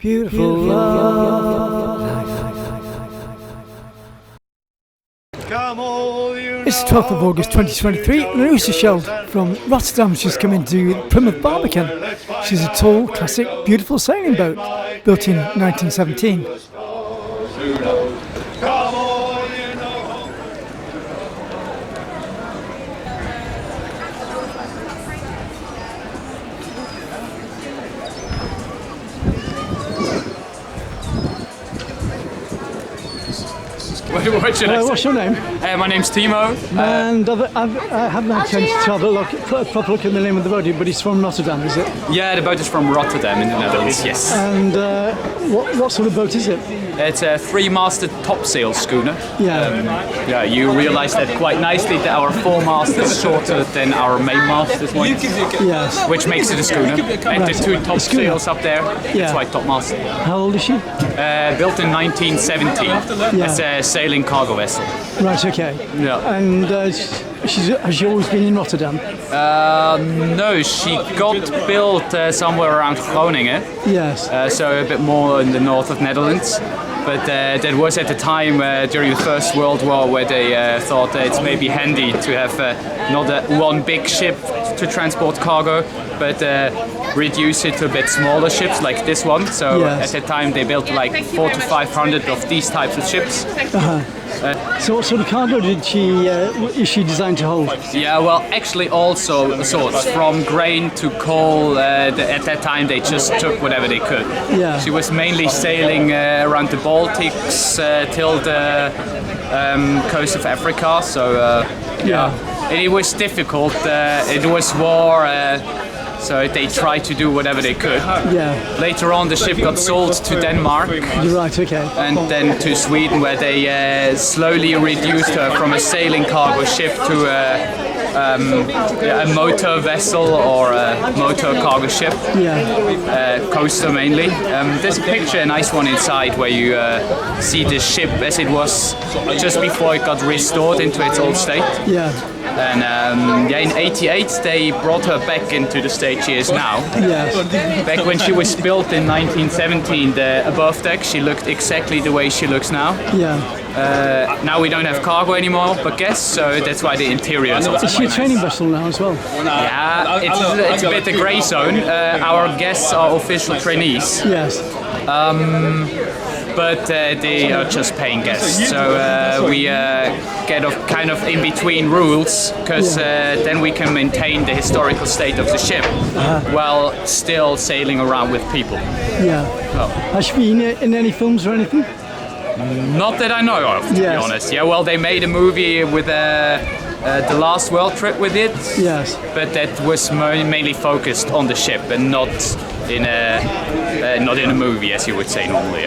beautiful life. It's the 12th of August 2023 and Oosterschelde from Rotterdam. She's come into Plymouth Barbican. She's a tall, classic, beautiful sailing boat built in 1917. What's your name? My name's Timo. And I haven't had a chance to have a proper look at the name of the boat, but it's from Rotterdam, is it? Yeah, the boat is from Rotterdam in the Netherlands, yes. And what sort of boat is it? It's a three-masted topsail schooner. Yeah. You realise that quite nicely that our foremast is shorter than our mainmast this one. Yes. Which makes it a schooner. And the two top sails up there, it's white topmast. How old is she? Built in 1917. It's a sailing cargo vessel. Right, okay. Yeah. And has she always been in Rotterdam? No, she got built somewhere around Groningen. Yes. So a bit more in the north of Netherlands. But that was at the time during the First World War where they thought that it's maybe handy to have not one big ship to transport cargo, but reduce it to a bit smaller ships like this one. So at that time they built like 400 to 500 of these types of ships. So what sort of cargo is she designed to hold? Yeah, well, actually all sorts, from grain to coal. At that time they just took whatever they could. Yeah. She was mainly sailing around the Baltics till the coast of Africa, so it was difficult. It was war. So they tried to do whatever they could. Yeah. Later on, the ship got sold to Denmark. You're right, okay. And then to Sweden, where they slowly reduced her from a sailing cargo ship to a motor vessel or a motor cargo ship. Yeah. Coaster mainly. There's a picture, a nice one inside, where you see the ship as it was just before it got restored into its old state. Yeah. And in '88 they brought her back into the state she is now. Yes. Back when she was built in 1917, the above deck, she looked exactly the way she looks now. Yeah. Now we don't have cargo anymore, but guests, so that's why the interior is also Is she a training vessel now as well? Yeah, it's a bit a grey zone. Our guests are official trainees. Yes. But they are just paying guests. So we get kind of in between rules, because then we can maintain the historical state of the ship while still sailing around with people. Yeah. Oh. Has she been in any films or anything? Not that I know of, to be honest. Yeah, well, they made a movie with the last world trip with it. Yes. But that was mainly focused on the ship and not in a movie, as you would say normally.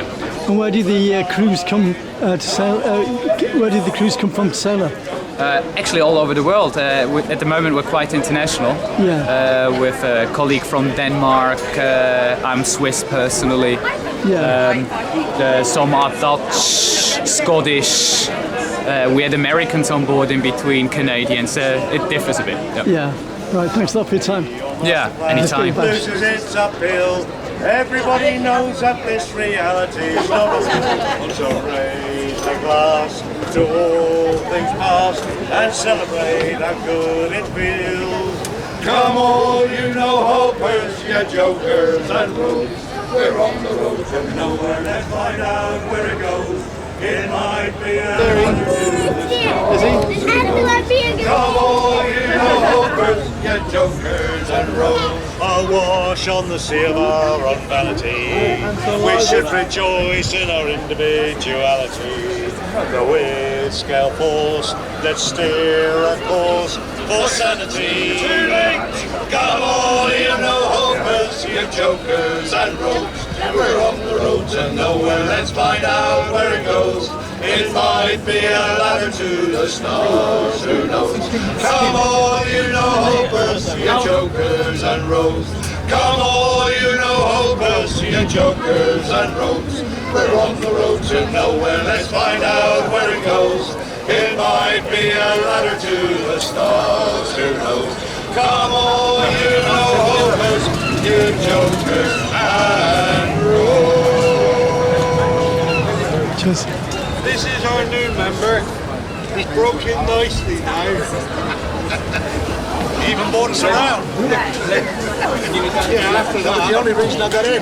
And where did the crews come to sail? Where did the crews come from to sail her? Actually, all over the world. At the moment, we're quite international. Yeah. With a colleague from Denmark. I'm Swiss personally. Yeah. Some are Dutch, Scottish. We had Americans on board in between, Canadians. It differs a bit. Yeah. Right. Thanks a lot for your time. Yeah. Anytime. Loses its uphill. Everybody knows that this reality is not a fool. So raise the glass to all things past and celebrate how good it feels. Come all you know hopers, you jokers and rogues. We're on the road to nowhere, let's find out where it goes. It might be a Come all you know hopers, you jokers and rogues. Awash on the sea of our own vanity, we should rejoice in our individuality. Though with scale force, let's steer a course for sanity. Too late! Come all you know hopers, you jokers and rogues. We're on the road to nowhere, let's find out where it goes. It might be a ladder to the stars, who knows? Come all you know hopers, you jokers and rogues. Come all you know hopers, you jokers and rogues. We're on the road to nowhere, let's find out where it goes. It might be a ladder to the stars, who knows? Come all you know hopers, you jokers and rogues. Cheers. This is our new member. He's broken nicely now. He even bought us around. Yeah, after that was the only reason I got in.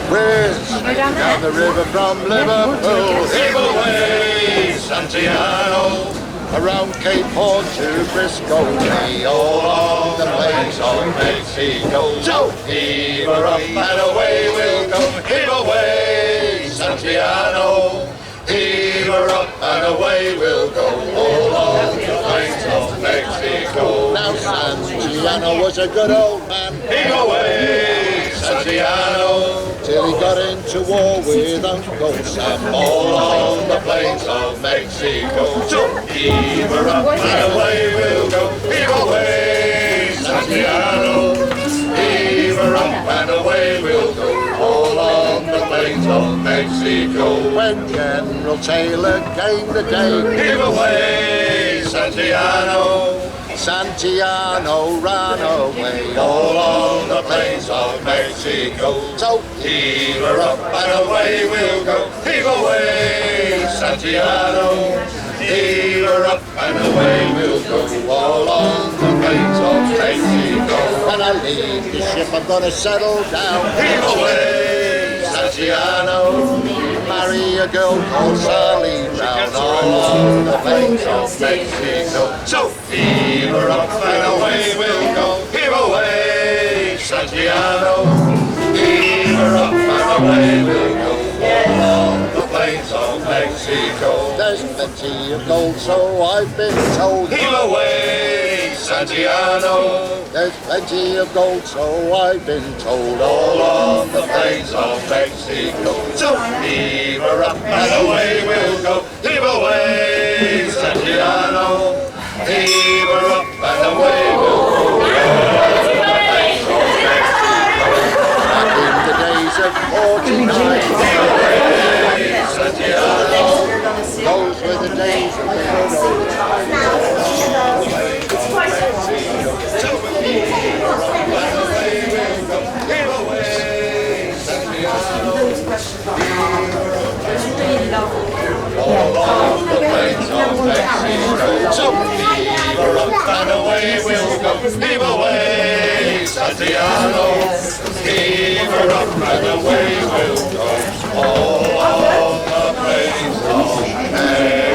Where's down the river from Liverpool? Heave away, Santiano. Around Cape Horn to Frisco Bay, all along the plains of Mexico. So heave her up and away we'll go. Heave away, Santiano. Heave her up and away we'll go, all along the plains of Mexico. Now Santiano was a good old man. Heave away, Santiano. Till he got into war with Uncle Sam, all along the plains of Mexico. So heave her up and away we'll go. Heave away, Santiano. Heave her up and away we'll go, all along the plains of Mexico. When General Taylor gained the day, heave away, Santiano. Santiano ran away, all along the plains of Mexico. So heave her up and away we'll go. Heave away, Santiano. Heave her up and away we'll go, all along the plains of Mexico. When I leave the ship I'm gonna settle down. Heave away, Santiano. Marry a girl called Sally Brown, all along the plains of Mexico. So heave her up and away we'll go. Heave away, Santiano. Heave her up and away we'll go, all along the plains of Mexico. There's plenty of gold, so I've been told. Heave away, Santiano. There's plenty of gold, so I've been told, all along the plains of Mexico. So heave her up and away we'll go. Heave away, Santiano. Heave her up and away we'll go, all along the plains of Mexico. Back in the days of 49, heave away, Santiano. Those were the days of the good old times. All along the plains of Mexico. So heave her up and away we'll go. Heave away, Santiano. Heave her up and away we'll go, all along the plains of Mexico.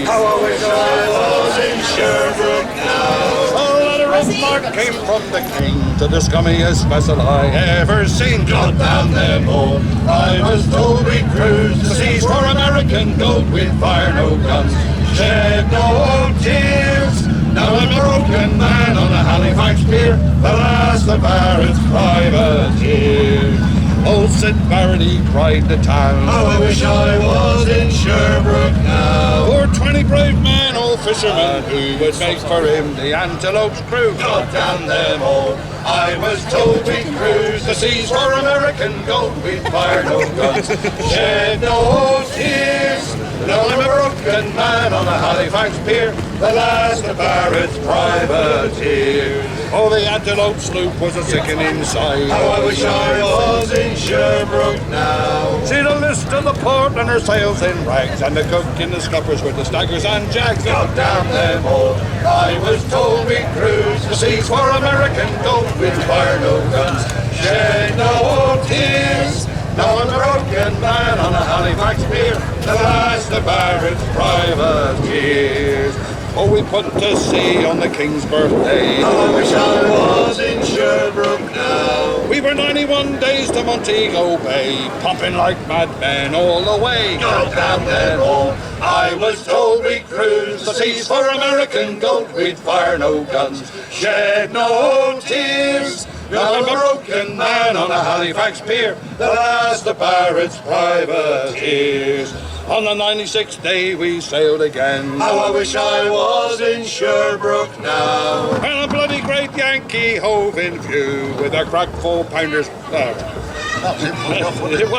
How I wish I was in Sherbrooke now. A letter of marque came from the king to the scummiest vessel I ever seen. God damn them all. I was told we'd cruise the seas for American gold. We'd fire no guns, shed no tears. Now I'm a broken man on a Halifax pier, the last of Barrett's privateers. Old Sid Barrett, he cried the town. How I wish I was in Sherbrooke now. For 20 brave men, old fishermen, who would make for him the Antelope's crew. God damn them all. I was told we'd cruise the seas for American gold. We'd fire no guns, shed no tears. Now I'm a broken man on a Halifax pier, the last of Barrett's privateers. Oh, the Antelope sloop was a sickening sight. How I wish I was in Sherbrooke now. See the list of the port and her sails in rags, and the cook in the scuppers with the staggers and jacks. God damn them all. I was told we'd cruise the seas for American gold. We'd fire no guns, shed no tears. Now I'm a broken man on a Halifax pier, the last of Barrett's privateers. Oh, we put to sea on the King's birthday. Oh, I wish I was in Sherbrooke now. We were 91 days to Montego Bay, pumping like madmen all the way. God damn them all. I was told we'd cruise the seas for American gold. We'd fire no guns, shed no tears. Now I'm a broken man on a Halifax pier, the last of Barrett's privateers. On the 96th day we sailed again. How I wish I was in Sherbrooke now. And a bloody great Yankee hove in view with a crack 4-pounders.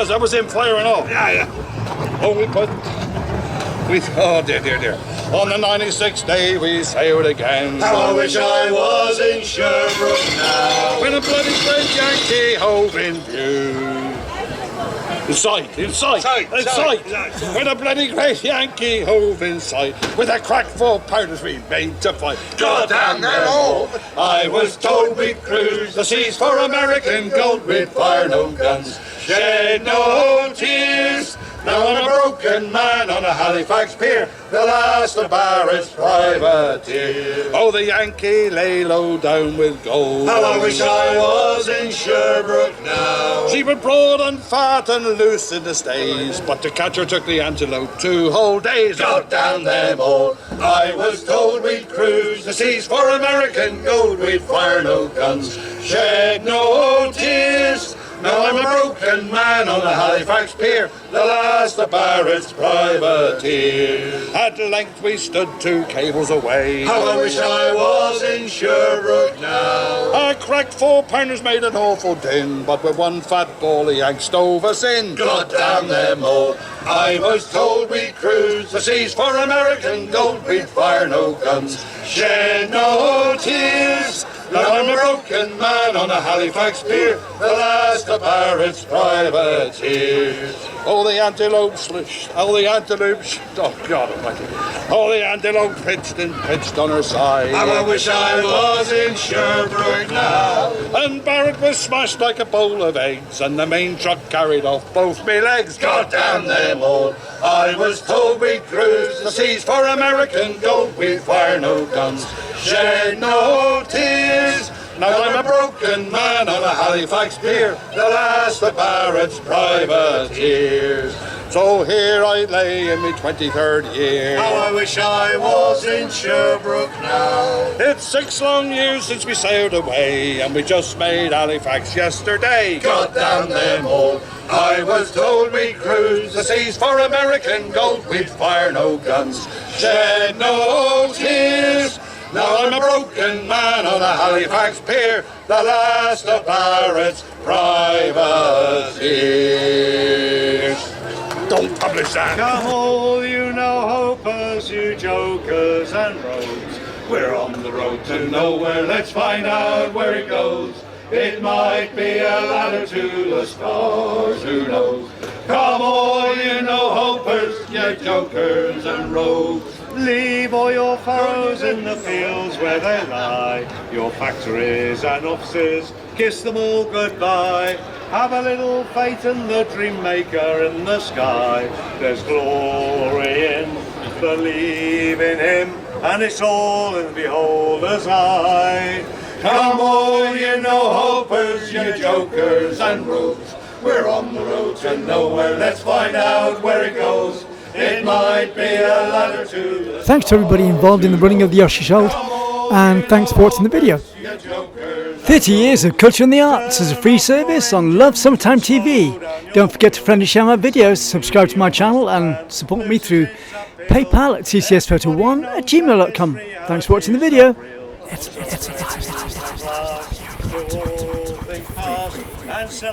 That was him flaring off. Yeah. Oh, we put Oh dear, dear, dear. On the 96th day we sailed again. How I wish I was in Sherbrooke now. When a bloody great Yankee hove in view. In sight. When a bloody great Yankee hove in sight, with a crack full powders we made to fight. God damn them all! I was told we'd cruise the seas for American gold, we'd fire no guns, shed no tears. Now I'm a broken man on a Halifax pier, the last of Barrett's privateers. Oh, the Yankee lay low down with gold. How I wish I was in Sherbrooke now. She was broad and fat and loose in the stays, but to catch her took the antelope 2 whole days. God damn them all! I was told we'd cruise the seas for American gold, we'd fire no guns, shed no tears. Now I'm a broken man on a Halifax pier, the last of Barrett's privateers. At length we stood 2 cables away. How I wish I was in Sherbrooke now. Our cracked 4-pounders made an awful din, but with one fat ball the Yank stove us in. God damn them all! I was told we'd cruise the seas for American gold, we'd fire no guns, shed no tears. Now I'm a broken man on a Halifax pier, the last of Barrett's privateers. Oh, the antelope oh God almighty. Oh, the antelope pitched on her side. How I wish I was in Sherbrooke now. And Barrett was smashed like a bowl of eggs, and the main truck carried off both me legs. God damn them all! I was told we'd cruise the seas for American gold, we'd fire no guns, shed no tears. Now I'm a broken man on a Halifax pier, the last of Barrett's privateers. So here I lay in my 23rd year. How I wish I was in Sherbrooke now. It's 6 long years since we sailed away, and we just made Halifax yesterday. God damn them all! I was told we'd cruise the seas for American gold, we'd fire no guns, shed no tears. Now I'm a broken man on a Halifax pier, the last of Barrett's privateers. Don't publish that. Come all you no-hopers, you jokers and rogues. We're on the road to nowhere, let's find out where it goes. It might be a ladder to the stars, who knows? Come all you no-hopers, you jokers and rogues. Leave all your furrows in the fields where they lie. Your factories and offices, kiss them all goodbye. Have a little faith in the dream maker in the sky. There's glory in believing him, and it's all in the beholder's eye. Come all you no-hopers, you jokers and rogues. We're on the road to nowhere, let's find out where it goes. It might be a ladder to... Thanks to everybody involved in the running of the Oosterschelde, and thanks for watching the video. 30 years of culture and the arts as a free service on Love Summertime TV. Don't forget to friend and share my videos, subscribe to my channel and support me through PayPal at tcsphoto1@gmail.com. Thanks for watching the video.